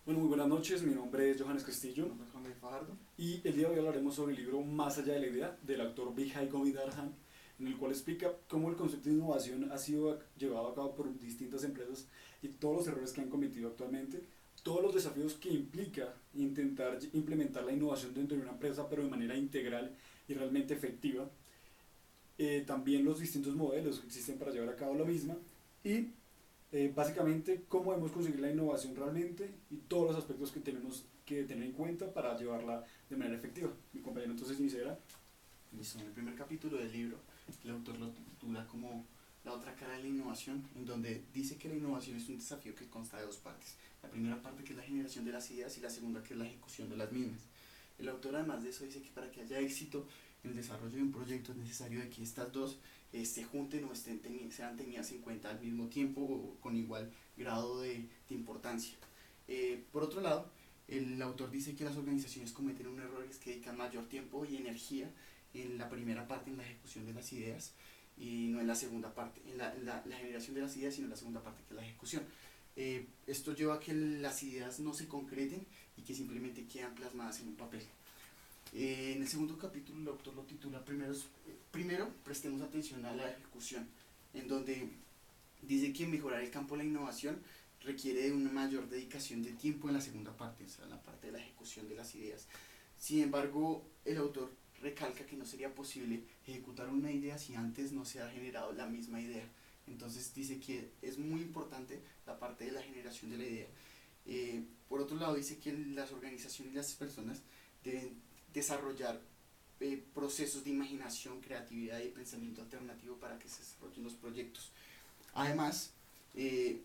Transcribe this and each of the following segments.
Bueno, muy buenas noches, mi nombre es Johannes Castillo Mi nombre es Juan David Fajardo. y el día de hoy hablaremos sobre el libro Más allá de la idea del autor Vijay Govindarajan, en el cual explica cómo el concepto de innovación ha sido llevado a cabo por distintas empresas y todos los errores que han cometido actualmente, todos los desafíos que implica intentar implementar la innovación dentro de una empresa pero de manera integral y realmente efectiva, también los distintos modelos que existen para llevar a cabo la misma y básicamente cómo debemos conseguir la innovación realmente y todos los aspectos que tenemos que tener en cuenta para llevarla de manera efectiva. Mi compañero entonces iniciará. Listo, en el primer capítulo del libro, el autor lo titula como La otra cara de la innovación, en donde dice que la innovación es un desafío que consta de dos partes. La primera parte, que es la generación de las ideas, y la segunda, que es la ejecución de las mismas. El autor, además de eso, dice que para que haya éxito en el desarrollo de un proyecto es necesario de que estas dos se junten o sean tenidas en cuenta al mismo tiempo o con igual grado de importancia. Por otro lado, el autor dice que las organizaciones cometen un error, es que dedican mayor tiempo y energía en la primera parte, en la ejecución de las ideas, y no en la segunda parte, en la generación de las ideas, sino en la segunda parte, que es la ejecución. Esto lleva a que las ideas no se concreten y que simplemente quedan plasmadas en un papel. En el segundo capítulo el autor lo titula primero prestemos atención a la ejecución, en donde dice que mejorar el campo de la innovación requiere de una mayor dedicación de tiempo en la segunda parte, o sea, en la parte de la ejecución de las ideas. Sin embargo, el autor recalca que no sería posible ejecutar una idea si antes no se ha generado la misma idea. Entonces dice que es muy importante la parte de la generación de la idea. Por otro lado, dice que las organizaciones y las personas deben desarrollar procesos de imaginación, creatividad y pensamiento alternativo para que se desarrollen los proyectos. Además, él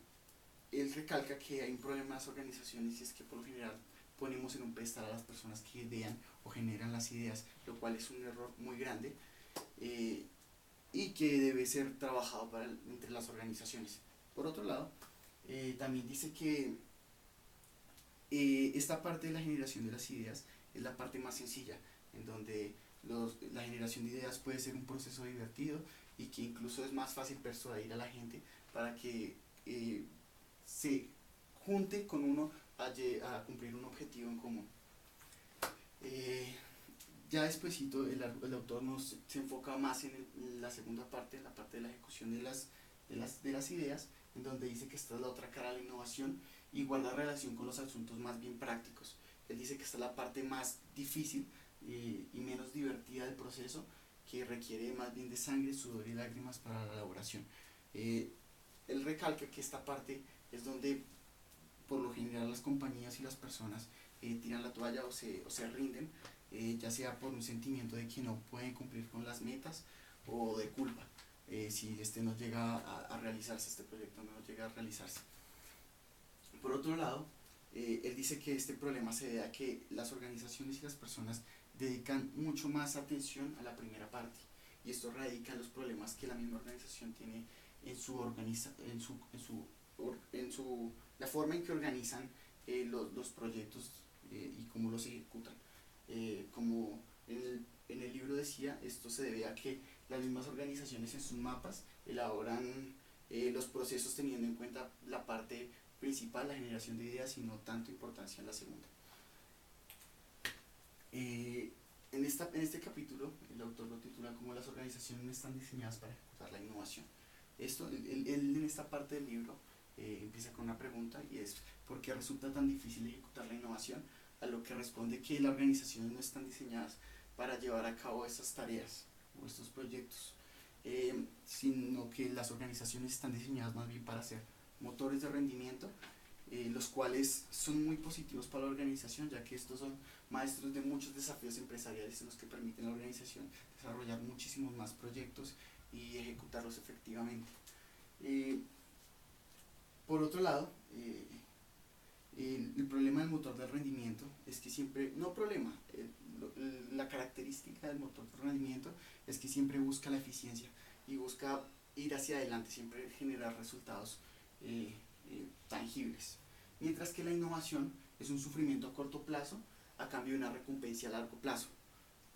recalca que hay un problema en las organizaciones, y es que por lo general ponemos en un pedestal a las personas que idean o generan las ideas, lo cual es un error muy grande, eh, y que debe ser trabajado entre las organizaciones. Por otro lado, también dice que esta parte de la generación de las ideas es la parte más sencilla, en donde la generación de ideas puede ser un proceso divertido y que incluso es más fácil persuadir a la gente para que se junte con uno a cumplir un objetivo en común. Eh, ya despuesito el autor se enfoca más en la segunda parte, en la parte de la ejecución de las ideas, en donde dice que esta es la otra cara de la innovación y guarda relación con los asuntos más bien prácticos. Él dice que esta es la parte más difícil y menos divertida del proceso, que requiere más bien de sangre, sudor y lágrimas para la elaboración. Eh, Él recalca que esta parte es donde por lo general las compañías y las personas tiran la toalla o se rinden, ya sea por un sentimiento de que no pueden cumplir con las metas o de culpa, si este no llega a realizarse, este proyecto no llega a realizarse. Por otro lado, él dice que este problema se debe a que las organizaciones y las personas dedican mucho más atención a la primera parte, y esto radica en los problemas que la misma organización tiene en la forma en que organizan los proyectos y cómo los ejecutan. Como en el libro decía, esto se debe a que las mismas organizaciones en sus mapas elaboran los procesos teniendo en cuenta la parte principal, la generación de ideas, y no tanto importancia en la segunda. En este capítulo el autor lo titula como las organizaciones no están diseñadas para ejecutar la innovación. Él en esta parte del libro empieza con una pregunta, y es ¿por qué resulta tan difícil ejecutar la innovación? A lo que responde que las organizaciones no están diseñadas para llevar a cabo esas tareas o estos proyectos, sino que las organizaciones están diseñadas más bien para ser motores de rendimiento, los cuales son muy positivos para la organización, ya que estos son maestros de muchos desafíos empresariales en los que permiten a la organización desarrollar muchísimos más proyectos y ejecutarlos efectivamente. Eh, por otro lado, el problema del motor de rendimiento es que siempre, no problema, la característica del motor de rendimiento es que siempre busca la eficiencia y busca ir hacia adelante, siempre generar resultados tangibles. Mientras que la innovación es un sufrimiento a corto plazo a cambio de una recompensa a largo plazo.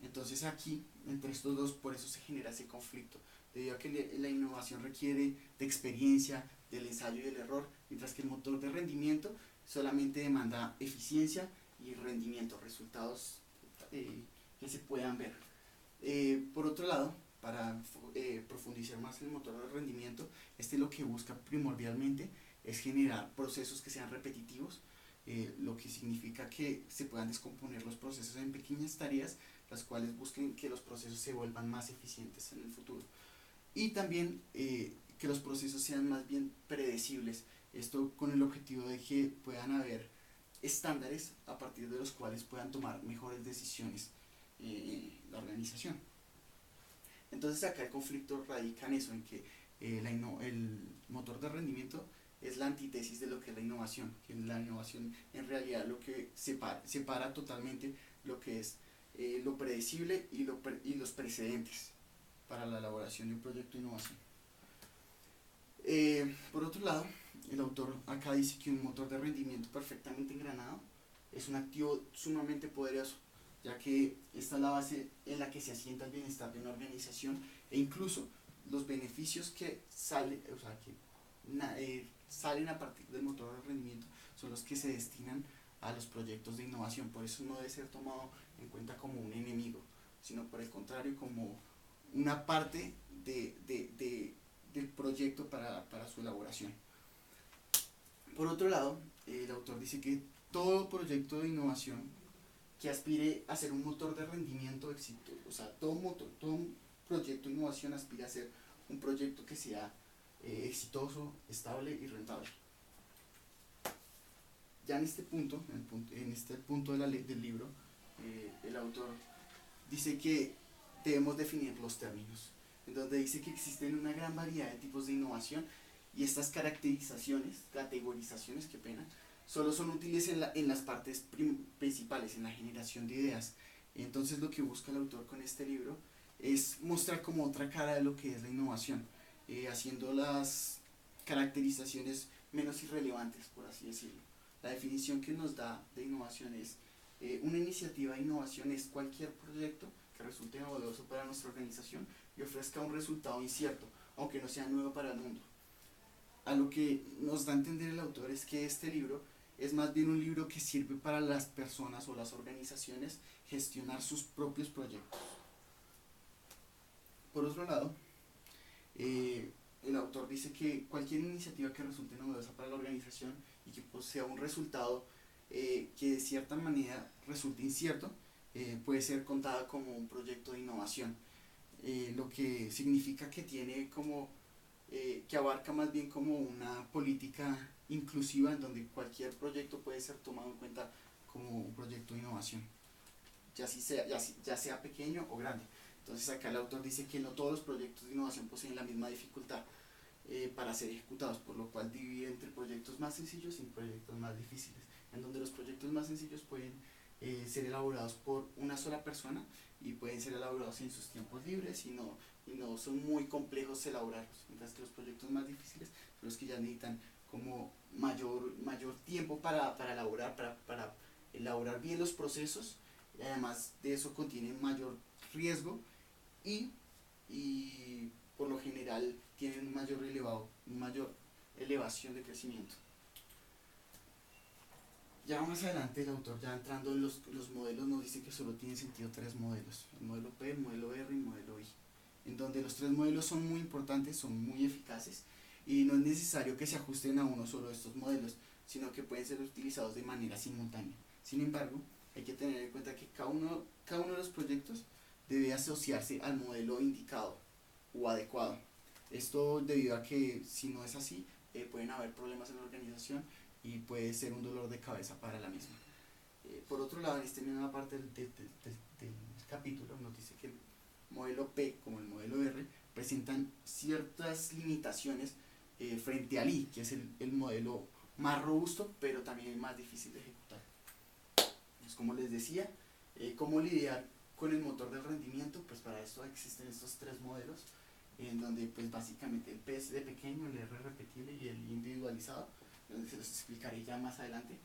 Entonces aquí, entre estos dos, por eso se genera ese conflicto, debido a que la innovación requiere de experiencia, del ensayo y del error, mientras que el motor de rendimiento solamente demanda eficiencia y rendimiento, resultados que se puedan ver. Por otro lado, para profundizar más en el motor de rendimiento, lo que busca primordialmente es generar procesos que sean repetitivos, lo que significa que se puedan descomponer los procesos en pequeñas tareas, las cuales busquen que los procesos se vuelvan más eficientes en el futuro. Y también que los procesos sean más bien predecibles, esto con el objetivo de que puedan haber estándares a partir de los cuales puedan tomar mejores decisiones la organización. Entonces acá el conflicto radica en eso, en que el motor de rendimiento es la antítesis de lo que es la innovación, que la innovación en realidad lo que separa totalmente lo que es lo predecible y los precedentes para la elaboración de un proyecto de innovación. Por otro lado, el autor acá dice que un motor de rendimiento perfectamente engranado es un activo sumamente poderoso, ya que esta es la base en la que se asienta el bienestar de una organización e incluso los beneficios que salen a partir del motor de rendimiento son los que se destinan a los proyectos de innovación. Por eso no debe ser tomado en cuenta como un enemigo, sino por el contrario como una parte del proyecto para su elaboración. Por otro lado, el autor dice que todo proyecto de innovación que aspire a ser un motor de rendimiento exitoso, o sea, todo proyecto de innovación aspira a ser un proyecto que sea exitoso, estable y rentable. Ya en este punto del libro, el autor dice que debemos definir los términos, en donde dice que existen una gran variedad de tipos de innovación y estas categorizaciones, solo son útiles en las partes principales, en la generación de ideas. Entonces lo que busca el autor con este libro es mostrar como otra cara de lo que es la innovación, haciendo las caracterizaciones menos irrelevantes, por así decirlo. La definición que nos da de innovación es una iniciativa de innovación es cualquier proyecto que resulte novedoso para nuestra organización y ofrezca un resultado incierto, aunque no sea nuevo para el mundo. A lo que nos da a entender el autor es que este libro es más bien un libro que sirve para las personas o las organizaciones gestionar sus propios proyectos. Por otro lado, el autor dice que cualquier iniciativa que resulte novedosa para la organización y que posea un resultado que de cierta manera resulte incierto, puede ser contada como un proyecto de innovación, lo que significa que tiene como que abarca más bien como una política inclusiva en donde cualquier proyecto puede ser tomado en cuenta como un proyecto de innovación, ya sea pequeño o grande. Entonces acá el autor dice que no todos los proyectos de innovación poseen la misma dificultad para ser ejecutados, por lo cual divide entre proyectos más sencillos y proyectos más difíciles, en donde los proyectos más sencillos pueden ser elaborados por una sola persona y pueden ser elaborados en sus tiempos libres y no son muy complejos elaborarlos, mientras que los proyectos más difíciles son los que ya necesitan como mayor tiempo para elaborar bien los procesos, y además de eso contienen mayor riesgo y por lo general tienen mayor elevación de crecimiento. Ya más adelante el autor, ya entrando en los modelos, nos dice que solo tiene sentido 3 modelos: el modelo P, el modelo R y el modelo I, en donde los 3 modelos son muy importantes, son muy eficaces y no es necesario que se ajusten a uno solo de estos modelos, sino que pueden ser utilizados de manera simultánea. Sin embargo, hay que tener en cuenta que cada uno de los proyectos debe asociarse al modelo indicado o adecuado. Esto debido a que si no es así, pueden haber problemas en la organización y puede ser un dolor de cabeza para la misma. Por otro lado, en esta misma parte del capítulo nos dice que el modelo P como el modelo R presentan ciertas limitaciones frente al I, que es el modelo más robusto pero también el más difícil de ejecutar. Pues como les decía, ¿cómo lidiar con el motor del rendimiento? Pues para esto existen estos 3 modelos, en donde pues básicamente el P es de pequeño, el R repetible y el individualizado, donde se los explicaré ya más adelante.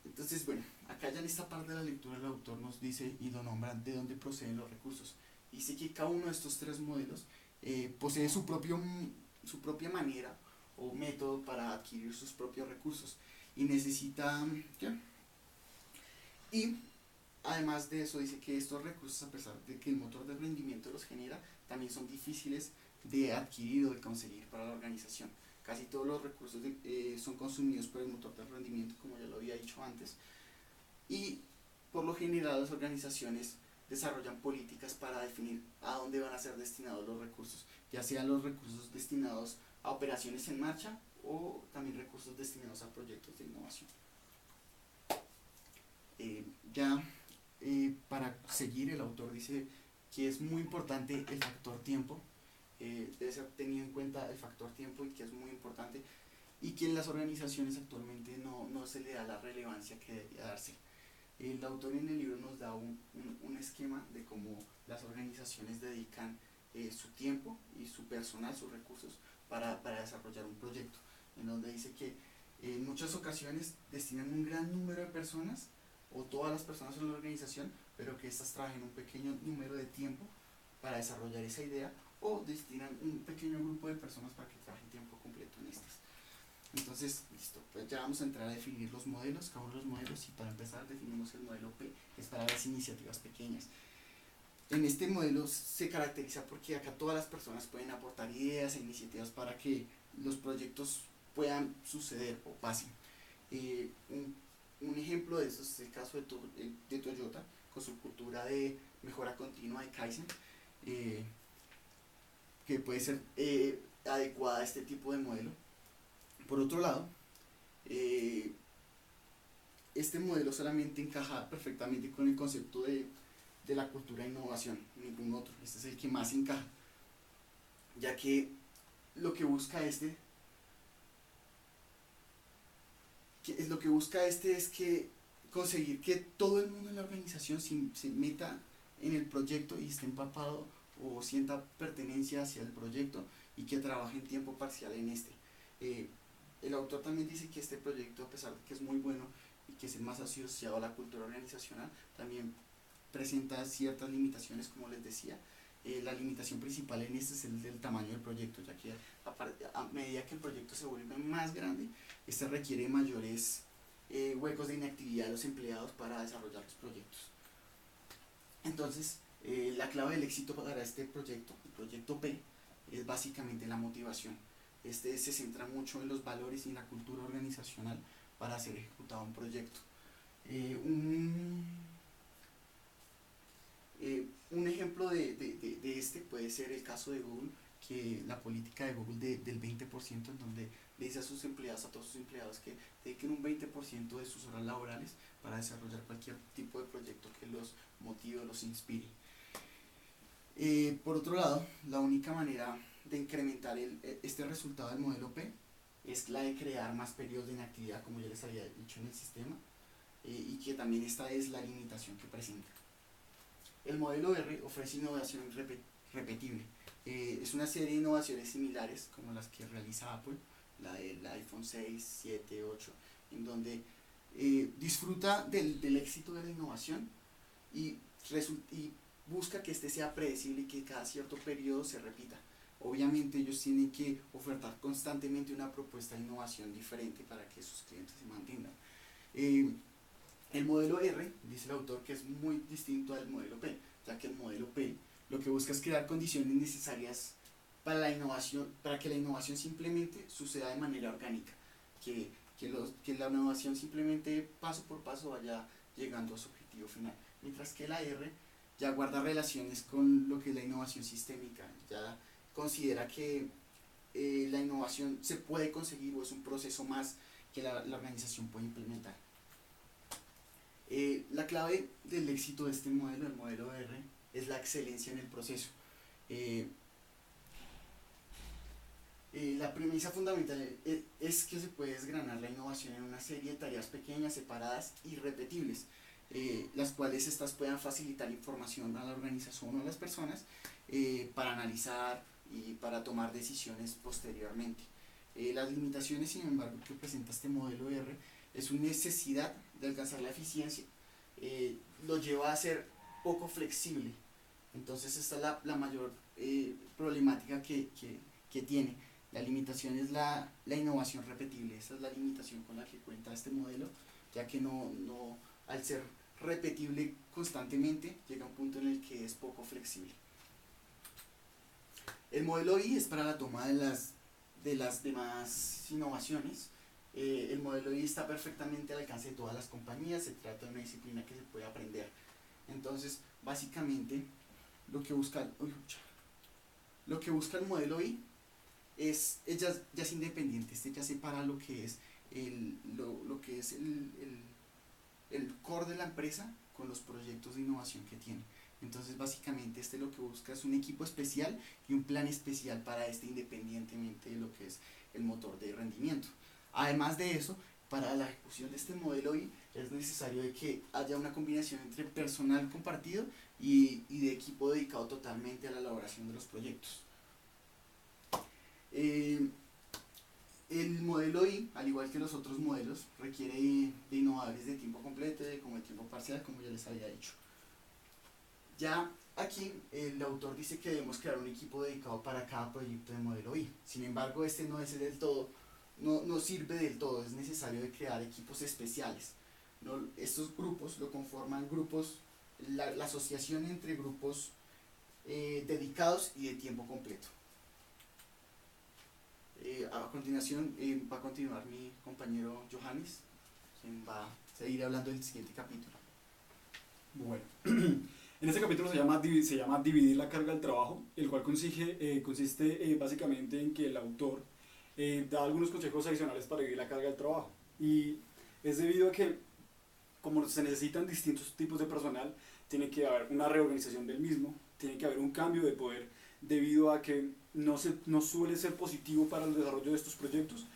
Entonces, bueno, acá ya en esta parte de la lectura el autor nos dice y lo nombra de dónde proceden los recursos. Dice que cada uno de estos 3 modelos posee su propia manera o método para adquirir sus propios recursos y necesita, ¿qué? Y además de eso dice que estos recursos, a pesar de que el motor de rendimiento los genera, también son difíciles de adquirir o de conseguir para la organización. Casi todos los recursos son consumidos por el motor de rendimiento, como ya lo había dicho antes, y por lo general las organizaciones desarrollan políticas para definir a dónde van a ser destinados los recursos, ya sean los recursos destinados a operaciones en marcha o también recursos destinados a proyectos de innovación. Para seguir, el autor dice que es muy importante el factor tiempo, debe ser tenido en cuenta el factor tiempo y que es muy importante y que en las organizaciones actualmente no se le da la relevancia que debería darse. El autor en el libro nos da un esquema de cómo las organizaciones dedican su tiempo y su personal, sus recursos para desarrollar un proyecto, en donde dice que en muchas ocasiones destinan un gran número de personas o todas las personas en la organización, pero que éstas trabajen un pequeño número de tiempo para desarrollar esa idea, o destinan un pequeño grupo de personas para que trabajen tiempo completo en estas. Entonces, listo, pues ya vamos a entrar a definir los modelos, cada uno de los modelos, y para empezar definimos el modelo P, que es para las iniciativas pequeñas. En este modelo se caracteriza porque acá todas las personas pueden aportar ideas e iniciativas para que los proyectos puedan suceder o pasen. Un ejemplo de eso es el caso de Toyota, con su cultura de mejora continua de Kaizen, que puede ser adecuada a este tipo de modelo. Por otro lado, este modelo solamente encaja perfectamente con el concepto de la cultura de innovación, ningún otro. Este es el que más encaja, ya que lo que busca este es que conseguir que todo el mundo en la organización se meta en el proyecto y esté empapado o sienta pertenencia hacia el proyecto y que trabaje en tiempo parcial en este. El autor también dice que este proyecto, a pesar de que es muy bueno y que es el más asociado a la cultura organizacional, también presenta ciertas limitaciones, como les decía. La limitación principal en este es el del tamaño del proyecto, ya que a medida que el proyecto se vuelve más grande, este requiere mayores huecos de inactividad de los empleados para desarrollar los proyectos. Entonces, la clave del éxito para este proyecto, el proyecto P, es básicamente la motivación. Este se centra mucho en los valores y en la cultura organizacional para ser ejecutado un proyecto. Un ejemplo de este puede ser el caso de Google, que la política de Google del 20%, en donde le dice a sus empleados, a todos sus empleados, que dediquen un 20% de sus horas laborales para desarrollar cualquier tipo de proyecto que los motive o los inspire. Por otro lado, la única manera de incrementar este resultado del modelo P es la de crear más periodos de inactividad, como ya les había dicho en el sistema, y que también esta es la limitación que presenta. El modelo R ofrece innovación repetible. Es una serie de innovaciones similares como las que realiza Apple, la del iPhone 6, 7, 8, en donde disfruta del éxito de la innovación y busca que este sea predecible y que cada cierto periodo se repita. Obviamente ellos tienen que ofertar constantemente una propuesta de innovación diferente para que sus clientes se mantengan. El modelo R, dice el autor, que es muy distinto al modelo P, ya que el modelo P lo que busca es crear condiciones necesarias para que la innovación simplemente suceda de manera orgánica, que la innovación simplemente paso por paso vaya llegando a su objetivo final, mientras que la R ya guarda relaciones con lo que es la innovación sistémica, ya considera que la innovación se puede conseguir o es un proceso más que la organización puede implementar. La clave del éxito de este modelo, el modelo R, es la excelencia en el proceso. La premisa fundamental es que se puede desgranar la innovación en una serie de tareas pequeñas, separadas y repetibles, las cuales estas puedan facilitar información a la organización o a las personas para analizar y para tomar decisiones posteriormente. Las limitaciones, sin embargo, que presenta este modelo R es su necesidad de alcanzar la eficiencia, lo lleva a ser poco flexible. Entonces esta es la mayor problemática que tiene, La limitación es la innovación repetible. Esa es la limitación con la que cuenta este modelo, ya que al ser repetible constantemente, llega a un punto en el que es poco flexible. El modelo I es para la toma de las demás innovaciones. El modelo I está perfectamente al alcance de todas las compañías. Se trata de una disciplina que se puede aprender. Entonces, básicamente, lo que busca el modelo I ya es independiente. Ya separa lo que es el core de la empresa con los proyectos de innovación que tiene. Entonces, básicamente, lo que busca es un equipo especial y un plan especial para independientemente de lo que es el motor de rendimiento. Además de eso, para la ejecución de este modelo I es necesario de que haya una combinación entre personal compartido y de equipo dedicado totalmente a la elaboración de los proyectos. El modelo I, al igual que los otros modelos, requiere de innovadores de tiempo completo y como de tiempo parcial, como ya les había dicho. Ya aquí el autor dice que debemos crear un equipo dedicado para cada proyecto de modelo I. Sin embargo, no es del todo, no sirve del todo, es necesario de crear equipos especiales. Estos grupos lo conforman grupos, la asociación entre grupos dedicados y de tiempo completo. A continuación va a continuar mi compañero Johannes, quien va a seguir hablando del siguiente capítulo. Bueno, en este capítulo se llama Dividir la carga del trabajo, el cual consiste básicamente en que el autor da algunos consejos adicionales para dividir la carga del trabajo. Y es debido a que, como se necesitan distintos tipos de personal, tiene que haber una reorganización del mismo, tiene que haber un cambio de poder, debido a que no suele ser positivo para el desarrollo de estos proyectos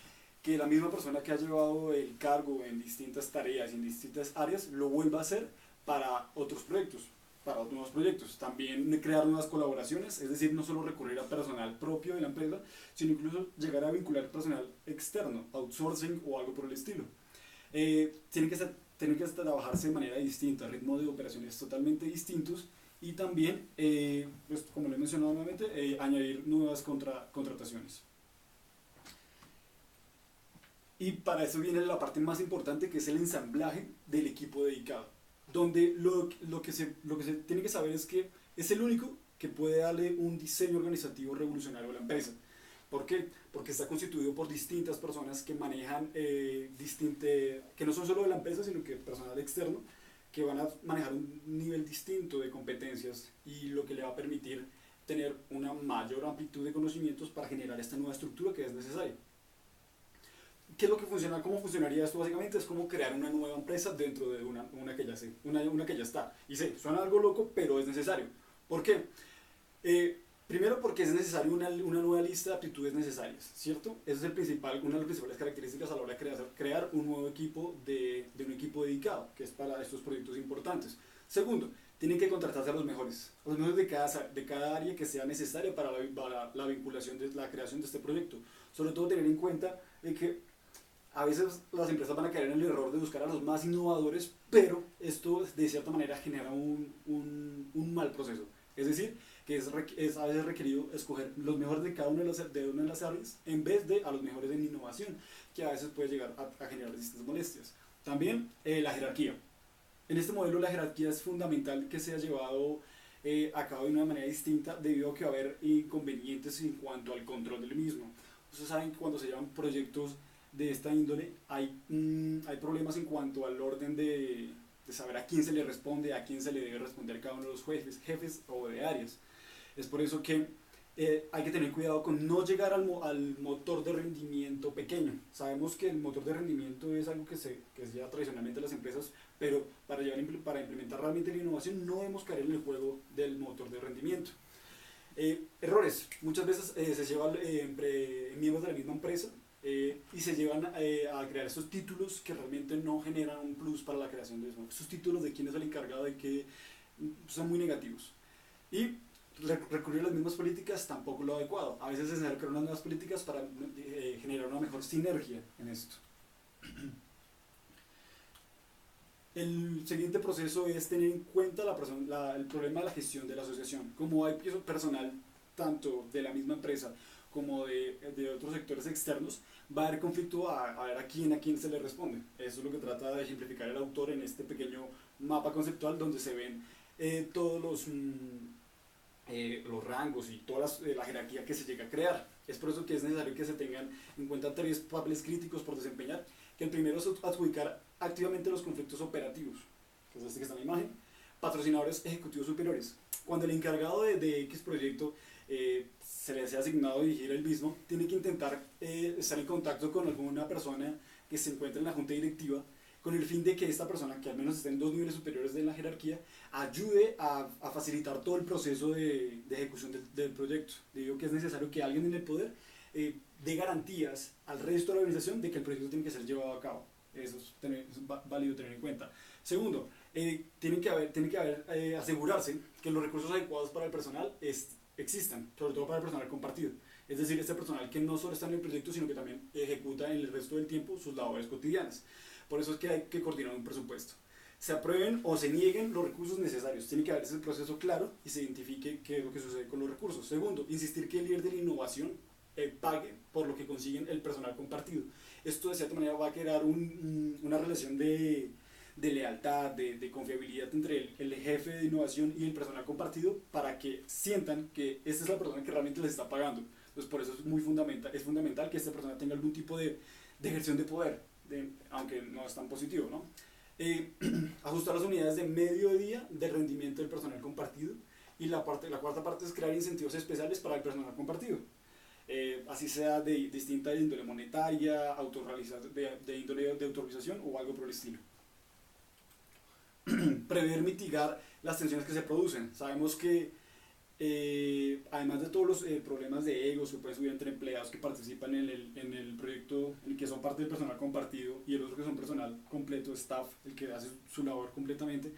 que la misma persona que ha llevado el cargo en distintas tareas y en distintas áreas lo vuelva a hacer para otros proyectos, para otros nuevos proyectos. También crear nuevas colaboraciones, es decir, no solo recurrir a personal propio de la empresa, sino incluso llegar a vincular personal externo, outsourcing o algo por el estilo. Tienen que trabajarse de manera distinta, ritmos de operaciones totalmente distintos, y también, pues, como lo he mencionado nuevamente, añadir nuevas contrataciones. Y para eso viene la parte más importante, que es el ensamblaje del equipo dedicado, donde lo que se tiene que saber es que es el único que puede darle un diseño organizativo revolucionario a la empresa. ¿Por qué? Porque está constituido por distintas personas que manejan, que no son solo de la empresa, sino que personal externo, que van a manejar un nivel distinto de competencias, y lo que le va a permitir tener una mayor amplitud de conocimientos para generar esta nueva estructura que es necesaria. ¿Qué es lo que funciona? ¿Cómo funcionaría esto? Básicamente es como crear una nueva empresa dentro de una que ya está. Y sé, suena algo loco, pero es necesario. ¿Por qué? Primero, porque es necesario una nueva lista de aptitudes necesarias, ¿cierto? Esa es una de las principales características a la hora de crear un nuevo equipo, de un equipo dedicado, que es para estos proyectos importantes. Segundo, tienen que contratarse a los mejores de cada área que sea necesaria para la vinculación de la creación de este proyecto. Sobre todo tener en cuenta de que a veces las empresas van a caer en el error de buscar a los más innovadores, pero esto de cierta manera genera un mal proceso. Es decir, que es a veces requerido escoger los mejores de cada una de las áreas en vez de a los mejores en innovación, que a veces puede llegar a generar distintas molestias. También la jerarquía. En este modelo la jerarquía es fundamental que sea llevado a cabo de una manera distinta, debido a que va a haber inconvenientes en cuanto al control del mismo. Ustedes saben que cuando se llevan proyectos de esta índole hay problemas en cuanto al orden de saber a quién se le responde, a quién se le debe responder cada uno de los jefes o de áreas. Es por eso que hay que tener cuidado con no llegar al motor de rendimiento pequeño. Sabemos que el motor de rendimiento es algo que se lleva tradicionalmente a las empresas, pero para implementar realmente la innovación no debemos caer en el juego del motor de rendimiento. Errores. Muchas veces se llevan miembros de la misma empresa y se llevan a crear estos títulos que realmente no generan un plus para la creación de eso. Estos títulos de quién es el encargado, de que son muy negativos. Y recurrir a las mismas políticas tampoco es lo adecuado. A veces es necesario crear unas nuevas políticas para generar una mejor sinergia en esto. El siguiente proceso es tener en cuenta el problema de la gestión de la asociación. Como hay personal tanto de la misma empresa como de otros sectores externos, va a haber conflicto a ver a quién se le responde. Eso es lo que trata de ejemplificar el autor en este pequeño mapa conceptual donde se ven todos los rangos y toda la jerarquía que se llega a crear. Es por eso que es necesario que se tengan en cuenta 3 papeles críticos por desempeñar, que el primero es adjudicar activamente los conflictos operativos, que es este que está en la imagen, patrocinadores ejecutivos superiores. Cuando el encargado de X proyecto se le sea asignado dirigir el mismo, tiene que intentar estar en contacto con alguna persona que se encuentre en la junta directiva, con el fin de que esta persona, que al menos esté en 2 niveles superiores de la jerarquía, ayude a facilitar todo el proceso de ejecución del proyecto. Digo que es necesario que alguien en el poder dé garantías al resto de la organización de que el proyecto tiene que ser llevado a cabo. Eso es válido tener en cuenta. Segundo, tiene que haber asegurarse que los recursos adecuados para el personal existan, sobre todo para el personal compartido. Es decir, este personal que no solo está en el proyecto, sino que también ejecuta en el resto del tiempo sus labores cotidianas. Por eso es que hay que coordinar un presupuesto. Se aprueben o se nieguen los recursos necesarios. Tiene que haber ese proceso claro y se identifique qué es lo que sucede con los recursos. Segundo, insistir que el líder de la innovación pague por lo que consiguen el personal compartido. Esto de cierta manera va a crear una relación de lealtad, de confiabilidad entre el jefe de innovación y el personal compartido para que sientan que esta es la persona que realmente les está pagando. Entonces por eso es fundamental que esta persona tenga algún tipo de ejerción de poder. Aunque no es tan positivo, ¿no? Ajustar las unidades de mediodía de rendimiento del personal compartido, y la cuarta parte es crear incentivos especiales para el personal compartido, así sea de distinta índole monetaria, de índole de autorización o algo por el estilo. Prever mitigar las tensiones que se producen. Sabemos que además de todos los problemas de egos que pueden subir entre empleados que participan en el proyecto, en el que son parte del personal compartido, y el otro que son personal completo, staff, el que hace su labor completamente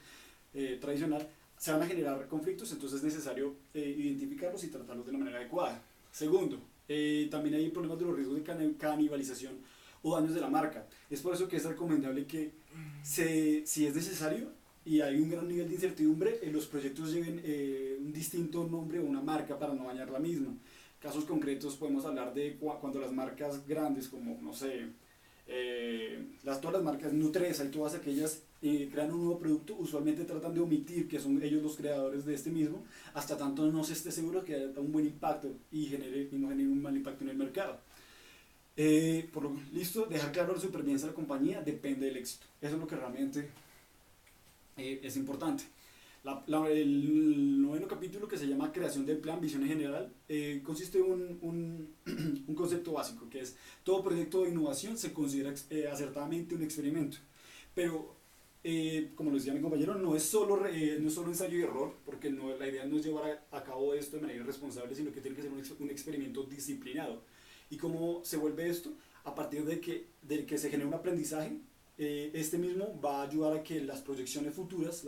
tradicional, se van a generar conflictos. Entonces es necesario identificarlos y tratarlos de la manera adecuada. Segundo, también hay problemas de los riesgos de canibalización o daños de la marca. Es por eso que es recomendable que si es necesario y hay un gran nivel de incertidumbre, los proyectos lleven un distinto nombre o una marca para no dañar la misma. Casos concretos podemos hablar de cuando las marcas grandes como, no sé, todas las marcas Nutresa y todas aquellas crean un nuevo producto, usualmente tratan de omitir que son ellos los creadores de este mismo, hasta tanto no se esté seguro que haya un buen impacto y no genere un mal impacto en el mercado. Listo, dejar claro la supervivencia de la compañía depende del éxito. Eso es lo que realmente es importante. El 9º capítulo, que se llama Creación del Plan, Visión en General, consiste en un concepto básico, que es: todo proyecto de innovación se considera acertadamente un experimento. Pero, como lo decía mi compañero, no es solo ensayo y error, porque la idea no es llevar a cabo esto de manera irresponsable, sino que tiene que ser un experimento disciplinado. ¿Y cómo se vuelve esto? A partir de que se genera un aprendizaje. Este mismo va a ayudar a que las predicciones futuras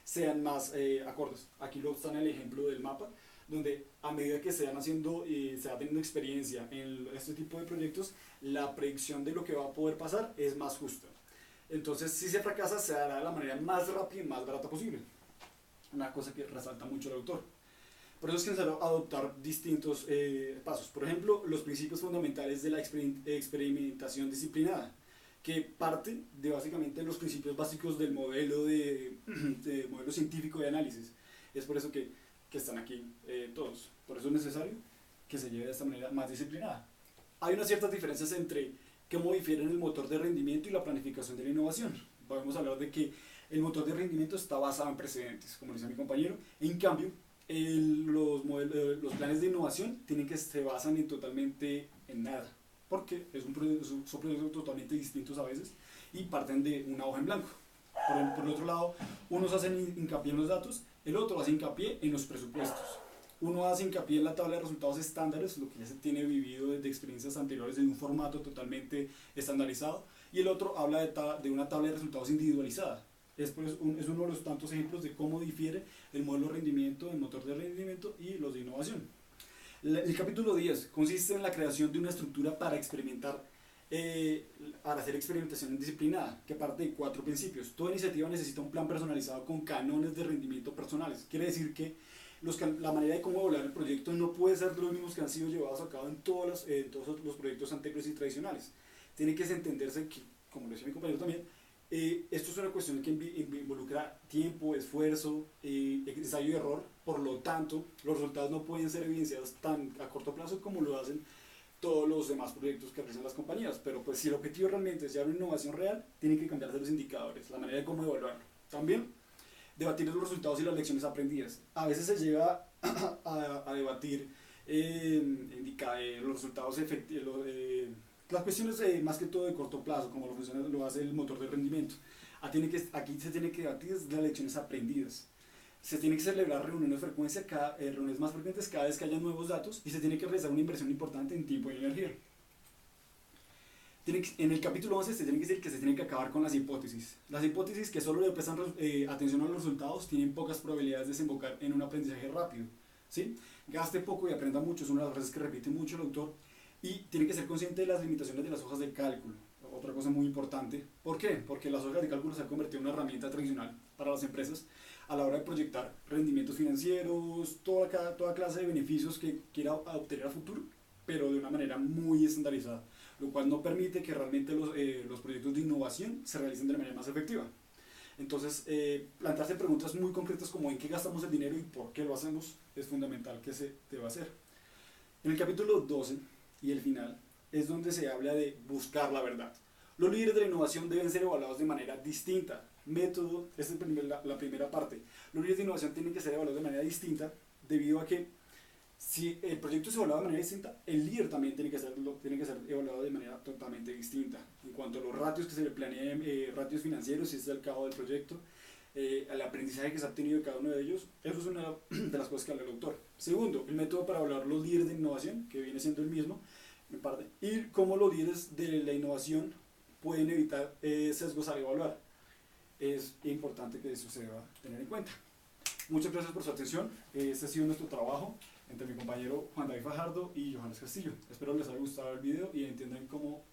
sean más acordes. Aquí lo está en el ejemplo del mapa, donde a medida que se van haciendo y se va teniendo experiencia en este tipo de proyectos, la predicción de lo que va a poder pasar es más justa. Entonces, si se fracasa, se hará de la manera más rápida y más barata posible. Una cosa que resalta mucho el autor. Por eso es necesario adoptar distintos pasos. Por ejemplo, los principios fundamentales de la experimentación disciplinada, que parte de básicamente los principios básicos del modelo modelo científico de análisis. Es por eso que están aquí todos. Por eso es necesario que se lleve de esta manera más disciplinada. Hay unas ciertas diferencias entre cómo difieren el motor de rendimiento y la planificación de la innovación. Podemos hablar de que el motor de rendimiento está basado en precedentes, como decía mi compañero. En cambio, los planes de innovación se basan totalmente en nada, porque son proyectos totalmente distintos a veces y parten de una hoja en blanco. Por el otro lado, unos hacen hincapié en los datos, el otro hace hincapié en los presupuestos. Uno hace hincapié en la tabla de resultados estándares, lo que ya se tiene vivido desde experiencias anteriores en un formato totalmente estandarizado, y el otro habla de una tabla de resultados individualizada. Es uno de los tantos ejemplos de cómo difiere el modelo de rendimiento, el motor de rendimiento y los de innovación. El capítulo 10 consiste en la creación de una estructura para experimentar, para hacer experimentación disciplinada, que parte de 4 principios. Toda iniciativa necesita un plan personalizado con cánones de rendimiento personales. Quiere decir que la manera de cómo evaluar el proyecto no puede ser de los mismos que han sido llevados a cabo en todos los proyectos anteriores y tradicionales. Tiene que entenderse que, como lo decía mi compañero también, esto es una cuestión que involucra tiempo, esfuerzo, ensayo y error. Por lo tanto, los resultados no pueden ser evidenciados tan a corto plazo como lo hacen todos los demás proyectos que realizan las compañías. Pero pues si el objetivo realmente es llevar una innovación real, tienen que cambiarse los indicadores, la manera de cómo evaluarlo. También debatir los resultados y las lecciones aprendidas. A veces se llega a debatir los resultados efectivos, las cuestiones más que todo de corto plazo, como lo hace el motor de rendimiento. Aquí se tiene que debatir las lecciones aprendidas. Se tiene que celebrar reuniones más frecuentes cada vez que haya nuevos datos y se tiene que realizar una inversión importante en tiempo y energía. En el capítulo 11 se tiene que decir que se tienen que acabar con las hipótesis. Las hipótesis que solo le prestan atención a los resultados tienen pocas probabilidades de desembocar en un aprendizaje rápido. ¿Sí? Gaste poco y aprenda mucho, es una de las frases que repite mucho el autor. Y tiene que ser consciente de las limitaciones de las hojas de cálculo. Otra cosa muy importante. ¿Por qué? Porque las hojas de cálculo se han convertido en una herramienta tradicional para las empresas a la hora de proyectar rendimientos financieros, toda clase de beneficios que quiera obtener a futuro, pero de una manera muy estandarizada, lo cual no permite que realmente los proyectos de innovación se realicen de la manera más efectiva. Entonces, plantearse preguntas muy concretas como en qué gastamos el dinero y por qué lo hacemos es fundamental que se deba hacer. En el capítulo 12 y el final es donde se habla de buscar la verdad. Los líderes de la innovación deben ser evaluados de manera distinta. Método, esta es la primera parte. Los líderes de innovación tienen que ser evaluados de manera distinta debido a que si el proyecto se evalúa de manera distinta, el líder también tiene que ser evaluado de manera totalmente distinta. En cuanto a los ratios que se le planeen, ratios financieros, si es el cabo del proyecto, al aprendizaje que se ha obtenido de cada uno de ellos, eso es una de las cosas que habla el autor. Segundo, el método para evaluar los líderes de innovación, que viene siendo el mismo, y cómo los líderes de la innovación pueden evitar sesgos al evaluar. Es importante que eso se deba tener en cuenta. Muchas gracias por su atención. Este ha sido nuestro trabajo entre mi compañero Juan David Fajardo y Johannes Castillo. Espero les haya gustado el video y entiendan cómo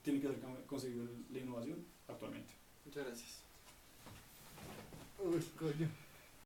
tiene que ser conseguir la innovación actualmente. Muchas gracias. Uy, coño.